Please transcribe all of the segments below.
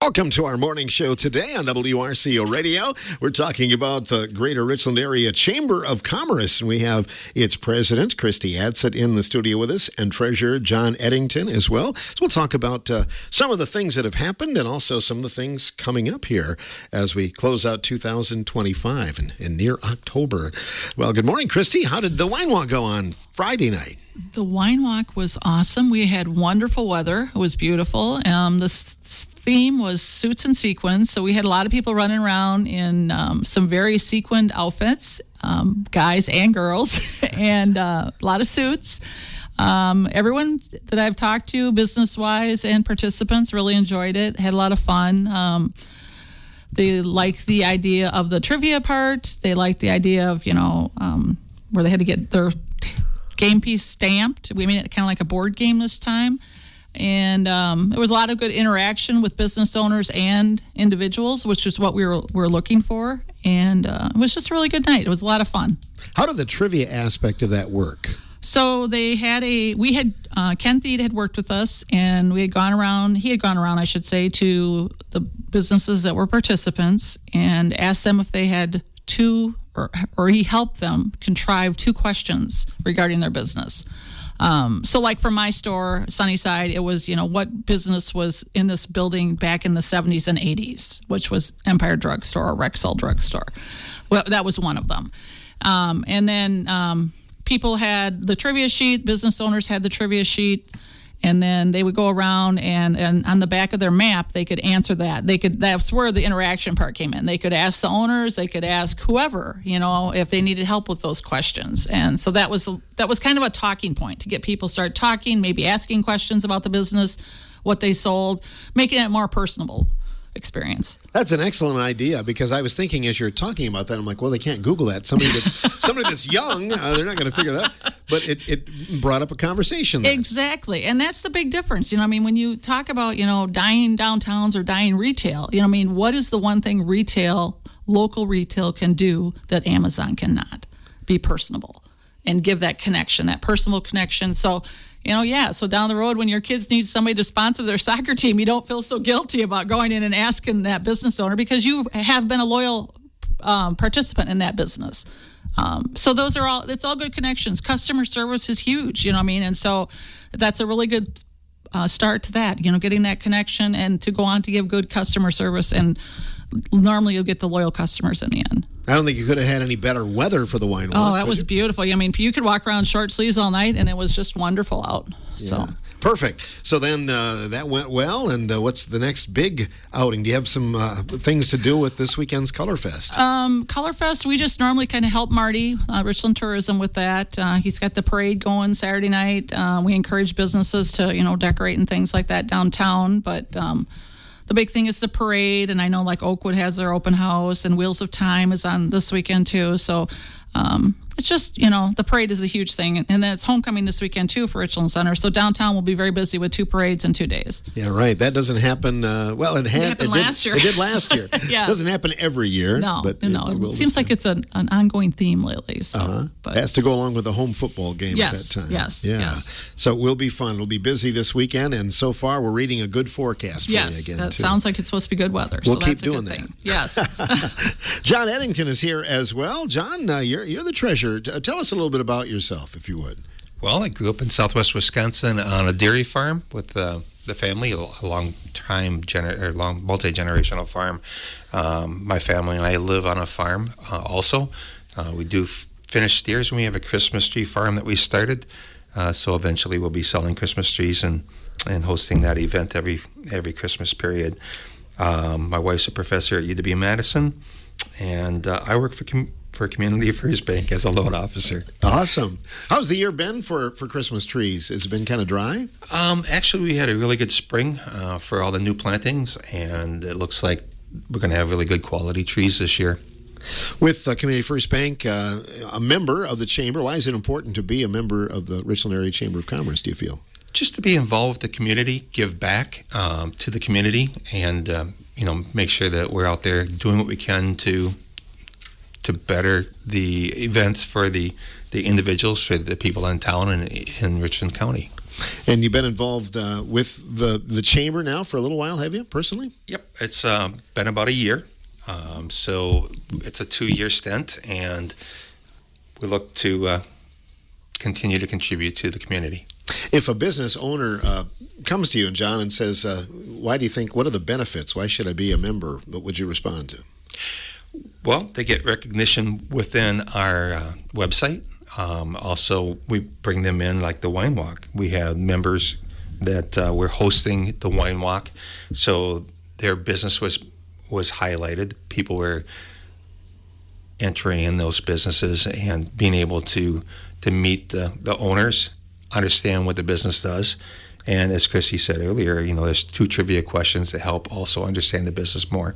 Welcome to our morning show today on WRCO Radio. We're talking about the Greater Richland Area Chamber of Commerce, and we have its president, Christy Adsett, in the studio with us, and treasurer John Eddington as well. So we'll talk about some of the things that have happened and also some of the things coming up here as we close out 2025 and near October. Well, good morning, Christy. How did the wine walk go on Friday night? The wine walk was awesome. We had wonderful weather. It was beautiful. The theme was suits and sequins. So we had a lot of people running around in some very sequined outfits, guys and girls, and a lot of suits. Everyone that I've talked to, business-wise and participants, really enjoyed it, had a lot of fun. They liked the idea of the trivia part. They liked the idea of, where they had to get their game piece stamped. We made it kind of like a board game this time. And there was a lot of good interaction with business owners and individuals, which is what we were looking for. And it was just a really good night. It was a lot of fun. How did the trivia aspect of that work? So Ken Thied had worked with us, and he had gone around, I should say, to the businesses that were participants and asked them if they had or he helped them contrive 2 questions regarding their business. So like for my store, Sunnyside, it was, what business was in this building back in the 70s and 80s, which was Empire Drugstore or Rexall Drugstore. Well, that was one of them. And then people had the trivia sheet, business owners had the trivia sheet, and then they would go around and on the back of their map, they could answer that. That's where the interaction part came in. They could ask the owners, they could ask whoever, if they needed help with those questions. And so that was kind of a talking point to get people start talking, maybe asking questions about the business, what they sold, making it more personable experience. That's an excellent idea, because I was thinking as you're talking about that, I'm like, well, they can't Google that. Somebody that's young, they're not going to figure that out. But it brought up a conversation then. Exactly. And that's the big difference. When you talk about, dying downtowns or dying retail, what is the one thing local retail can do that Amazon cannot? Be personable and give that connection, that personal connection. So, so down the road when your kids need somebody to sponsor their soccer team, you don't feel so guilty about going in and asking that business owner because you have been a loyal participant in that business. So it's all good connections. Customer service is huge, and so that's a really good start to that, getting that connection and to go on to give good customer service, and normally you'll get the loyal customers in the end. I don't think you could have had any better weather for the wine walk. Oh, that was beautiful. You could walk around short sleeves all night, and it was just wonderful out. Yeah. So perfect. So then that went well, and what's the next big outing? Do you have some things to do with this weekend's Color Fest? Color Fest, we just normally kind of help Marty, Richland Tourism, with that. He's got the parade going Saturday night. We encourage businesses to, decorate and things like that downtown, but the big thing is the parade, and I know like Oakwood has their open house, and Wheels of Time is on this weekend too. So it's just, the parade is a huge thing. And then it's homecoming this weekend too for Richland Center. So downtown will be very busy with 2 parades in 2 days. Yeah, right. That doesn't happen. It happened last year. It did last year. Yes. It doesn't happen every year. No, but it seems like it's an ongoing theme lately. So, it has to go along with the home football game at that time. Yes. So it will be fun. It'll be busy this weekend. And so far, we're reading a good forecast for you again, that too. Sounds like it's supposed to be good weather. We'll so keep that's doing a good that. Thing. Yes. John Eddington is here as well. John, you're the treasurer. Tell us a little bit about yourself, if you would. Well, I grew up in southwest Wisconsin on a dairy farm with the family, a long multi-generational farm. My family and I live on a farm also. We do finish steers, and we have a Christmas tree farm that we started. So eventually we'll be selling Christmas trees and hosting that event every Christmas period. My wife's a professor at UW-Madison, and I work for Community First Bank as a loan officer. Awesome. How's the year been for Christmas trees? Has it been kind of dry? Actually, we had a really good spring for all the new plantings, and it looks like we're going to have really good quality trees this year. With Community First Bank, a member of the chamber, why is it important to be a member of the Richland Area Chamber of Commerce, do you feel? Just to be involved with the community, give back to the community, and make sure that we're out there doing what we can to better the events for the individuals, for the people in town and in Richland County. And you've been involved with the chamber now for a little while, have you, personally? Yep, it's been about a year. So it's a 2-year stint, and we look to continue to contribute to the community. If a business owner comes to you, and John, and says, why do you think, what are the benefits? Why should I be a member? What would you respond to? Well, they get recognition within our website. Also, we bring them in like the wine walk. We have members that we're hosting the wine walk, so their business was highlighted. People were entering in those businesses and being able to meet the owners, understand what the business does. And as Christy said earlier, there's 2 trivia questions to help also understand the business more.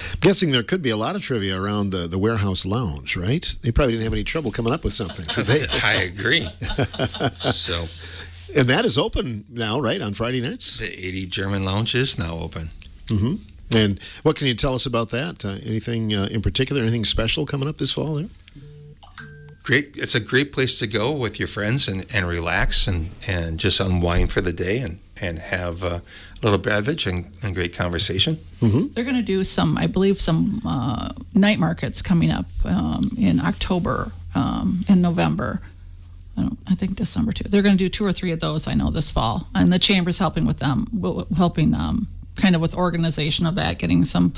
I'm guessing there could be a lot of trivia around the warehouse lounge, right? They probably didn't have any trouble coming up with something, did they? I agree. And that is open now, right, on Friday nights? The 80 German Lounge is now open. Mm-hmm. And what can you tell us about that? Anything in particular, anything special coming up this fall there? Great. It's a great place to go with your friends and relax and just unwind for the day and have a little beverage and great conversation. Mm-hmm. They're going to do some night markets coming up in October and November. I think December too. They're going to do 2 or 3 of those, I know, this fall. And the chamber's helping with them, helping kind of with organization of that, getting some,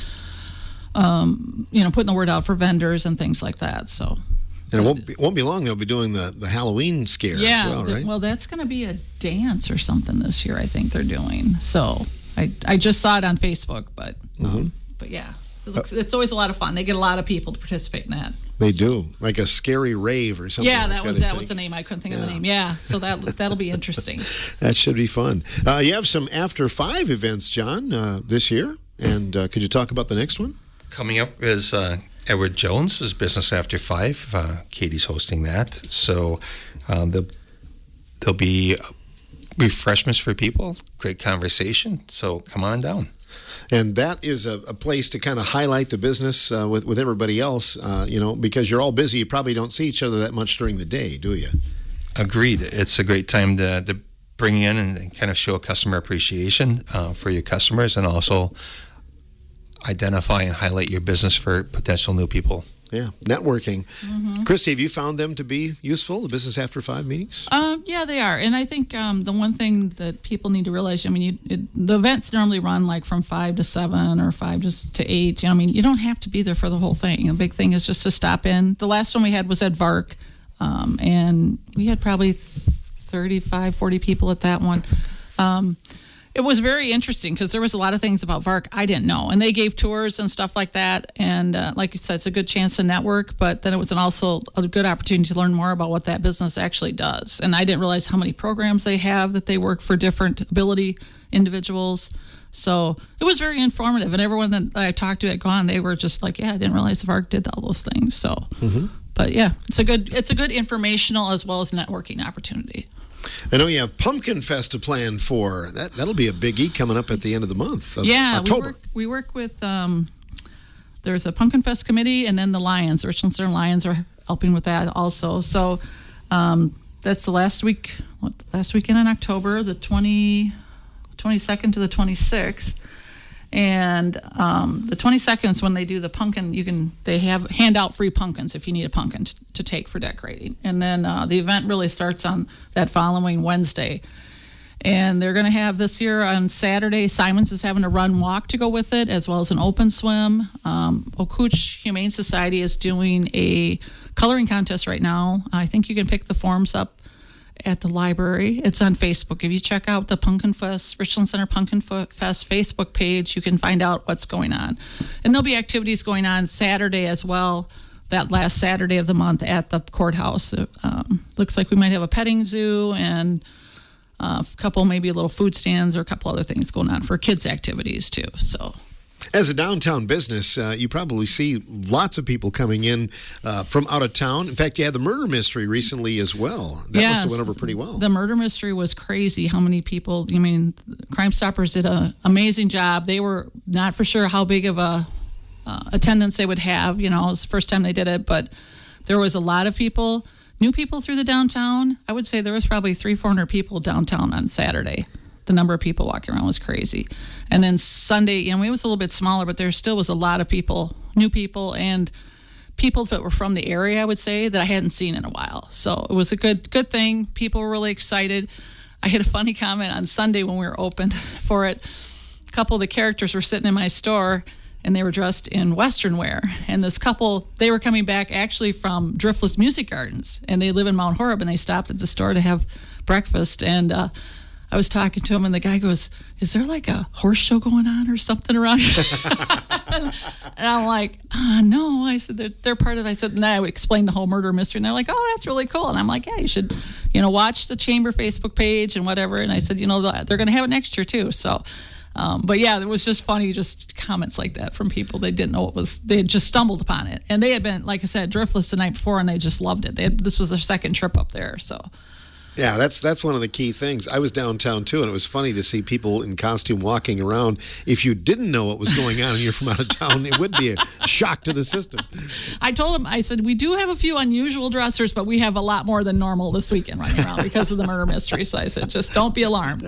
putting the word out for vendors and things like that. So. And it won't be long. They'll be doing the Halloween scare as well, right? Well, that's going to be a dance or something this year, I think they're doing. So I just saw it on Facebook, but yeah, it's always a lot of fun. They get a lot of people to participate in that. They do, like a scary rave or something. Yeah, that was the name. I couldn't think of the name. Yeah, so that'll be interesting. That should be fun. You have some After 5 events, John, this year, and could you talk about the next one? Coming up is Edward Jones's Business After 5. Katie's hosting that, so there'll be refreshments for people, great conversation. So come on down. And that is a place to kind of highlight the business with everybody else, because you're all busy. You probably don't see each other that much during the day, do you? Agreed. It's a great time to bring in and kind of show customer appreciation for your customers, and also identify and highlight your business for potential new people. Yeah, networking. Mm-hmm. Christy, have you found them to be useful, the Business After 5 meetings? Yeah, they are. And I think the one thing that people need to realize, the events normally run like from 5 to 7 or 5 to 8. You don't have to be there for the whole thing. The big thing is just to stop in. The last one we had was at VARC, and we had probably 35, 40 people at that one. It was very interesting because there was a lot of things about VARC I didn't know, and they gave tours and stuff like that. And like you said, it's a good chance to network, but then it was also a good opportunity to learn more about what that business actually does. And I didn't realize how many programs they have, that they work for different ability individuals. So it was very informative, and everyone that I talked to at Gone, they were just like, yeah, I didn't realize the VARC did all those things. So, But yeah, it's a good informational as well as networking opportunity. I know you have Pumpkin Fest to plan for. That'll be a biggie coming up at the end of the month. October. We work with. There's a Pumpkin Fest committee, and then the Lions, the Richland Center Lions, are helping with that also. So that's the last weekend in October, the 22nd to the 26th. And the 22nd is when they do the pumpkin. They hand out free pumpkins if you need a pumpkin to take for decorating. And then the event really starts on that following Wednesday. And they're going to have this year on Saturday, Simons is having a run walk to go with it, as well as an open swim. Okooch Humane Society is doing a coloring contest right now. I think you can pick the forms up at the library. It's on Facebook. If you check out the Pumpkin Fest, Richland Center Pumpkin Fest Facebook page, you can find out what's going on. And there'll be activities going on Saturday as well, that last Saturday of the month at the courthouse. Looks like we might have a petting zoo and a couple, maybe little food stands or a couple other things going on for kids' activities too. So. As a downtown business, you probably see lots of people coming in from out of town. In fact, you had the murder mystery recently as well. That must have went over pretty well. The murder mystery was crazy. How many people, Crime Stoppers did an amazing job. They were not for sure how big of a attendance they would have. It was the first time they did it, but there was a lot of people. new people through the downtown. I would say there was probably 300-400 people downtown on Saturday. The number of people walking around was crazy. And then Sunday, it was a little bit smaller, but there still was a lot of people, new people, and people that were from the area, I would say, that I hadn't seen in a while. So it was a good thing. People were really excited. I had a funny comment on Sunday when we were open for it. A couple of the characters were sitting in my store, and they were dressed in Western wear. And this couple, they were coming back actually from Driftless Music Gardens, and they live in Mount Horeb, and they stopped at the store to have breakfast. And I was talking to him, and the guy goes, "Is there like a horse show going on or something around here?" And I'm like, "No." I said, they're part of it. I said, and I would explain the whole murder mystery, and they're like, "Oh, that's really cool." And I'm like, "Yeah, you should, watch the Chamber Facebook page and whatever." And I said, they're going to have it next year too. So, but yeah, it was just funny, just comments like that from people. They didn't know they had just stumbled upon it. And they had been, like I said, driftless the night before, and they just loved it. This was their second trip up there, so. Yeah, that's one of the key things. I was downtown too, and it was funny to see people in costume walking around. If you didn't know what was going on and you're from out of town, it would be a shock to the system. I told him, I said, we do have a few unusual dressers, but we have a lot more than normal this weekend running around because of the murder mystery. So I said, just don't be alarmed.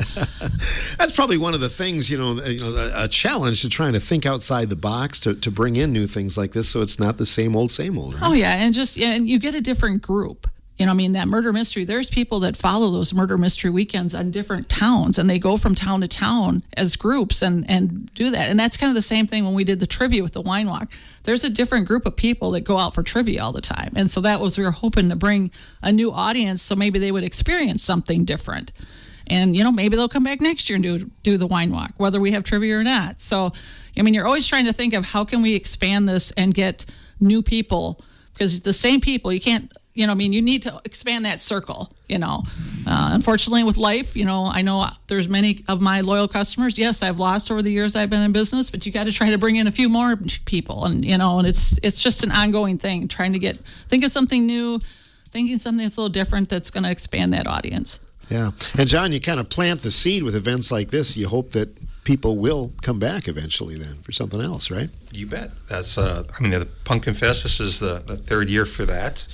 That's probably one of the things, a challenge to trying to think outside the box to bring in new things like this, so it's not the same old, right? Oh yeah, and you get a different group. That murder mystery, there's people that follow those murder mystery weekends on different towns, and they go from town to town as groups and do that. And that's kind of the same thing when we did the trivia with the wine walk. There's a different group of people that go out for trivia all the time. And so we were hoping to bring a new audience, so maybe they would experience something different. And, maybe they'll come back next year and do the wine walk, whether we have trivia or not. So, you're always trying to think of how can we expand this and get new people, because the same people, you can't, you need to expand that circle, Unfortunately, with life, I know there's many of my loyal customers. Yes, I've lost over the years I've been in business, but you got to try to bring in a few more people. And, and it's just an ongoing thing, trying to think of something new, thinking something that's a little different that's going to expand that audience. Yeah. And, John, you kind of plant the seed with events like this. You hope that people will come back eventually then for something else, right? You bet. That's, the Pumpkin Fest, this is the third year for that.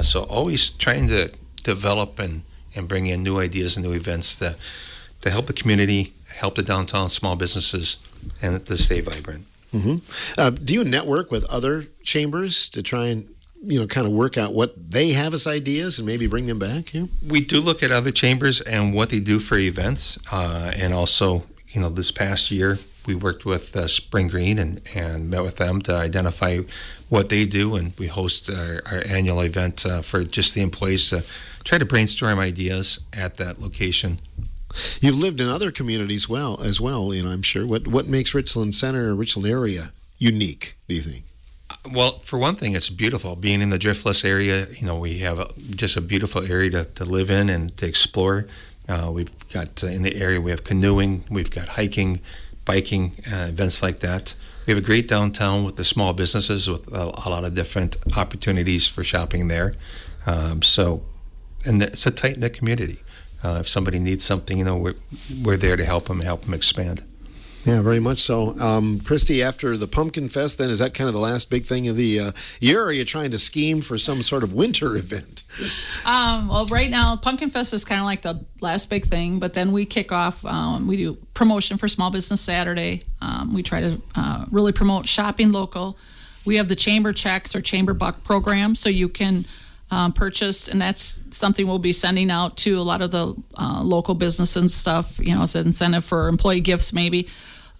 So always trying to develop and bring in new ideas and new events to help the community, help the downtown small businesses, and to stay vibrant. Mm-hmm. Do you network with other chambers to try and kind of work out what they have as ideas and maybe bring them back? Yeah? We do look at other chambers and what they do for events, and also this past year we worked with Spring Green and met with them to identify what they do, and we host our annual event for just the employees to try to brainstorm ideas at that location. You've lived in other communities as well, I'm sure. What makes Richland Center or Richland area unique, do you think? Well, for one thing, it's beautiful. Being in the Driftless area, we have just a beautiful area to live in and to explore. We've got in the area, we have canoeing, we've got hiking, biking, events like that. We have a great downtown with the small businesses with a lot of different opportunities for shopping there. And it's a tight-knit community. If somebody needs something, we're there to help them expand. Yeah, very much so. Christy, after the Pumpkin Fest, then, is that kind of the last big thing of the year, or are you trying to scheme for some sort of winter event? Well, right now, Pumpkin Fest is kind of like the last big thing, but then we kick off, we do promotion for Small Business Saturday. We try to really promote shopping local. We have the Chamber Checks or Chamber Buck program, so you can purchase, and that's something we'll be sending out to a lot of the local business and stuff, as an incentive for employee gifts maybe,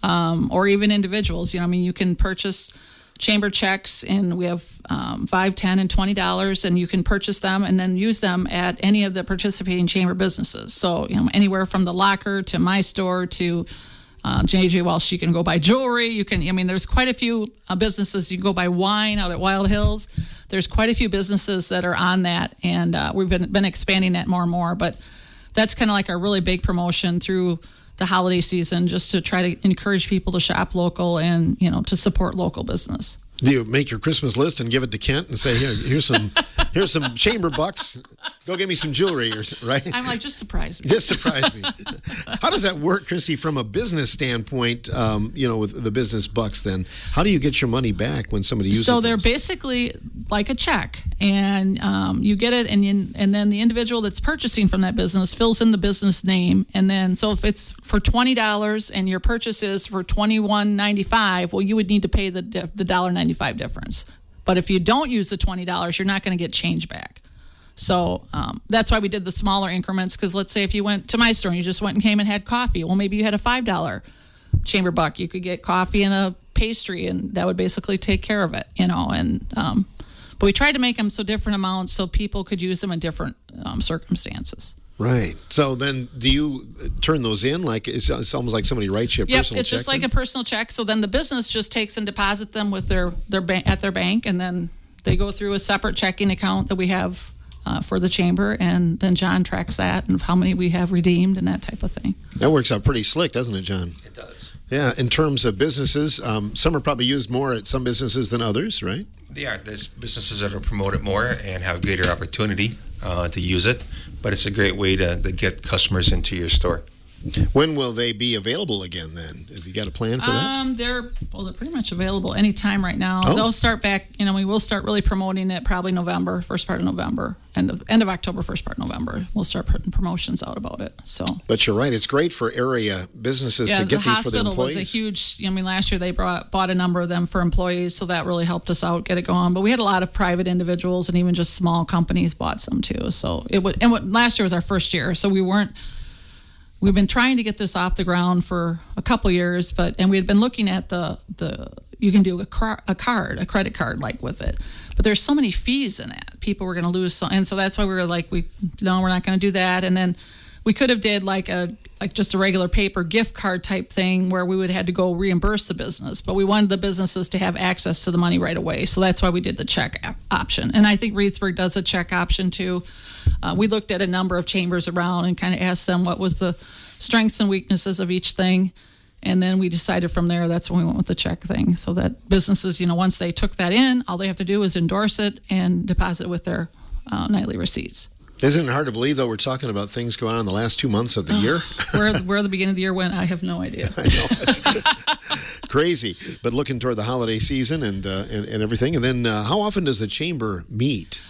or even individuals. You can purchase Chamber checks, and we have $5, $10, and $20, and you can purchase them and then use them at any of the participating Chamber businesses. So, anywhere from the Locker to my store to JJ Walsh, you can go buy jewelry. You can, there's quite a few businesses. You can go buy wine out at Wild Hills. There's quite a few businesses that are on that, and we've been expanding that more and more. But that's kind of like our really big promotion through the holiday season, just to try to encourage people to shop local and, to support local business. Do you make your Christmas list and give it to Kent and say, here's some Here's some chamber bucks. Go get me some jewelry, right? I'm like, just surprise me. Just surprise me. How does that work, Christy, from a business standpoint, with the business bucks then? How do you get your money back when somebody uses So they're those? basically like a check, and you get it, and then the individual that's purchasing from that business fills in the business name, and then so if it's for $20 and your purchase is for $21.95, well, you would need to pay the $1.95 difference. But if you don't use the $20, you're not going to get change back. So that's why we did the smaller increments, because let's say if you went to my store and you just went and came and had coffee, well, maybe you had a $5 chamber buck. You could get coffee and a pastry, and that would basically take care of it, and but we tried to make them so different amounts so people could use them in different circumstances. Right. So then do you turn those in? Like it's almost like somebody writes you a personal check? Yep, it's just like a personal check. So then the business just takes and deposits them with their at their bank, and then they go through a separate checking account that we have for the chamber, and then John tracks that and how many we have redeemed and that type of thing. That works out pretty slick, doesn't it, John? It does. Yeah, in terms of businesses, some are probably used more at some businesses than others, right? They are. There's businesses that are promoted more and have greater opportunity to use it, but it's a great way to get customers into your store. When will they be available again then? Have you got a plan for that? They're pretty much available anytime right now. Oh. They'll start back, we will start really promoting it probably November, first part of November, end of October, first part of November. We'll start putting promotions out about it. So But you're right, it's great for area businesses to get these for their employees. The hospital was a huge, last year they bought a number of them for employees, so that really helped us out, get it going. But we had a lot of private individuals and even just small companies bought some too. So last year was our first year, so we've been trying to get this off the ground for a couple years, and we had been looking at you can do a credit card like with it, but there's so many fees in it. People were going to lose, and so that's why we were like, no, we're not going to do that. And then we could have did like just a regular paper gift card type thing where we would have had to go reimburse the business, but we wanted the businesses to have access to the money right away. So that's why we did the check option. And I think Reedsburg does a check option too. We looked at a number of chambers around and kind of asked them what was the strengths and weaknesses of each thing. And then we decided from there, that's when we went with the check thing. So that businesses, once they took that in, all they have to do is endorse it and deposit it with their nightly receipts. Isn't it hard to believe, though, we're talking about things going on in the last 2 months of the year? Where the beginning of the year went, I have no idea. I know it. Crazy. But looking toward the holiday season and everything. And then how often does the chamber meet?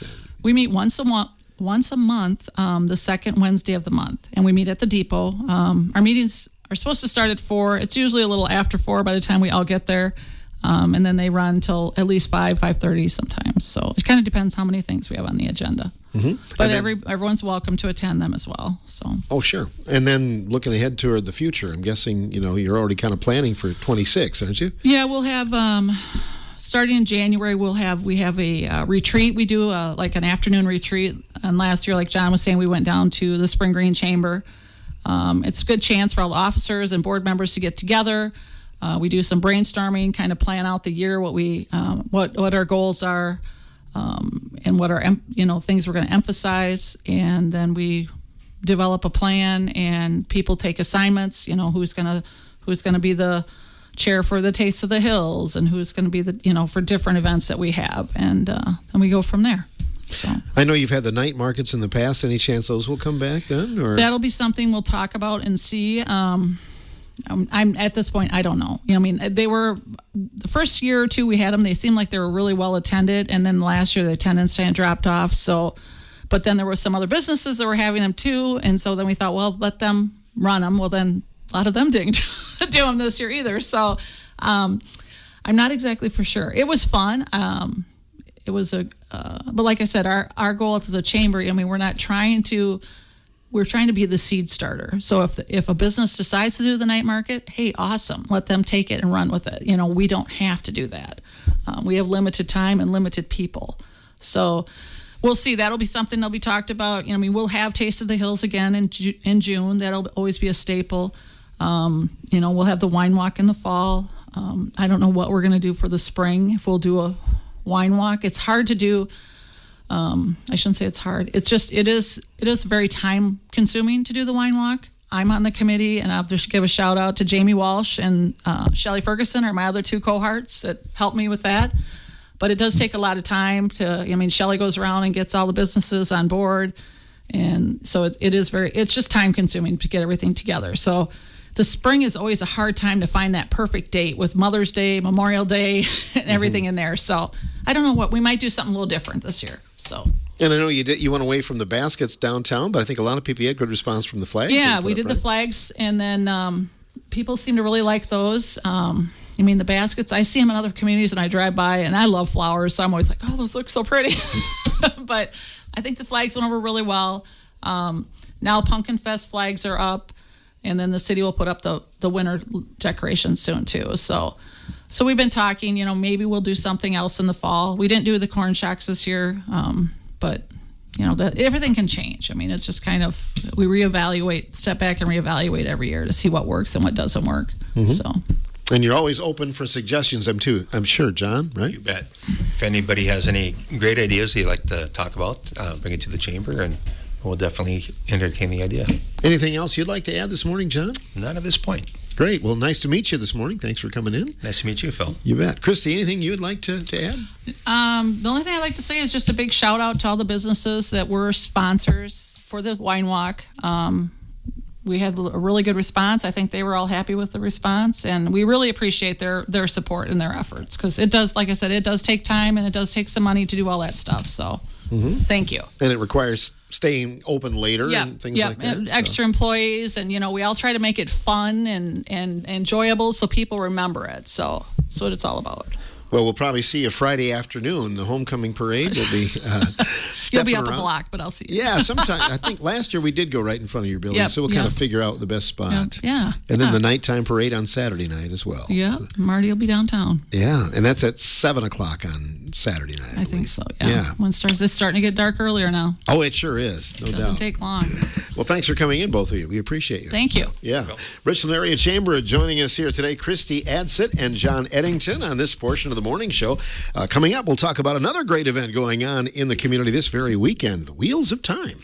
We meet once a month, the second Wednesday of the month, and we meet at the depot. Our meetings are supposed to start at 4. It's usually a little after 4 by the time we all get there, and then they run till at least 5:30 sometimes. So it kind of depends how many things we have on the agenda. Mm-hmm. But everyone's welcome to attend them as well. So. Oh, sure. And then looking ahead toward the future, I'm guessing you're already kind of planning for 26, aren't you? Yeah, we'll have. Starting in January, we have a retreat. We do like an afternoon retreat. And last year, like John was saying, we went down to the Spring Green Chamber. It's a good chance for all the officers and board members to get together. We do some brainstorming, kind of plan out the year, what our goals are, and what our things we're going to emphasize, and then we develop a plan, and people take assignments. Who's gonna be the chair for the Taste of the Hills, and who's going to be the for different events that we have, and we go from there. So I know you've had the night markets in the past. Any chance those will come back then? Or that'll be something we'll talk about and see. I'm at this point, I don't know. They were the first year or two we had them. They seemed like they were really well attended, and then last year the attendance had dropped off. So, but then there were some other businesses that were having them too, and so then we thought, well, let them run them. Well, then a lot of them didn't do them this year either. So, I'm not exactly for sure. It was fun. It was but like I said, our goal as a chamber, we're trying to be the seed starter. So if a business decides to do the night market, hey, awesome. Let them take it and run with it. We don't have to do that. We have limited time and limited people. So we'll see. That'll be something that'll be talked about. We'll have Taste of the Hills again in June. That'll always be a staple. We'll have the wine walk in the fall. I don't know what we're going to do for the spring. If we'll do a wine walk, it's hard to do. I shouldn't say it's hard. It's just it is very time consuming to do the wine walk. I'm on the committee, and I'll just give a shout out to Jamie Walsh and Shelley Ferguson are my other two cohorts that helped me with that. But it does take a lot of time Shelley goes around and gets all the businesses on board. And so it's just time consuming to get everything together. So the spring is always a hard time to find that perfect date with Mother's Day, Memorial Day, and everything in there. So I don't know we might do something a little different this year. So. And I know you went away from the baskets downtown, but I think a lot of people had good response from the flags. Yeah, we did the flags, and then people seem to really like those. The baskets, I see them in other communities, and I drive by, and I love flowers, so I'm always like, oh, those look so pretty. But I think the flags went over really well. Now Pumpkin Fest flags are up, and then the city will put up the winter decorations soon, too. So we've been talking, maybe we'll do something else in the fall. We didn't do the corn shacks this year, but everything can change. It's just kind of, we step back and reevaluate every year to see what works and what doesn't work. So. And you're always open for suggestions, I'm sure, John, right? You bet. If anybody has any great ideas they'd like to talk about, bring it to the chamber, and we'll definitely entertain the idea. Anything else you'd like to add this morning, John? Not at this point. Great. Well, nice to meet you this morning. Thanks for coming in. Nice to meet you, Phil. You bet. Christy, anything you would like to add? The only thing I'd like to say is just a big shout out to all the businesses that were sponsors for the wine walk. We had a really good response. I think they were all happy with the response, and we really appreciate their support and their efforts, because it does, like I said, it does take time and it does take some money to do all that stuff. So thank you. And it requires staying open later and things like that. And extra employees, and we all try to make it fun and enjoyable so people remember it. So that's what it's all about. Well, we'll probably see you Friday afternoon. The homecoming parade will be You'll be up around. a block, but I'll see you. Yeah, sometime. I think last year we did go right in front of your building, so we'll kind of figure out the best spot. Yeah. And then the nighttime parade on Saturday night as well. Yeah, Marty will be downtown. Yeah, and that's at 7 o'clock on Saturday night. I think so, yeah. When it's starting to get dark earlier now. Oh, it sure is, no doubt. Doesn't take long. Well, thanks for coming in, both of you. We appreciate you. Thank you. Yeah. Richland Area Chamber joining us here today, Christy Adsit and John Eddington on this portion of the morning show. Coming up, we'll talk about another great event going on in the community this very weekend, the Wheels of Time.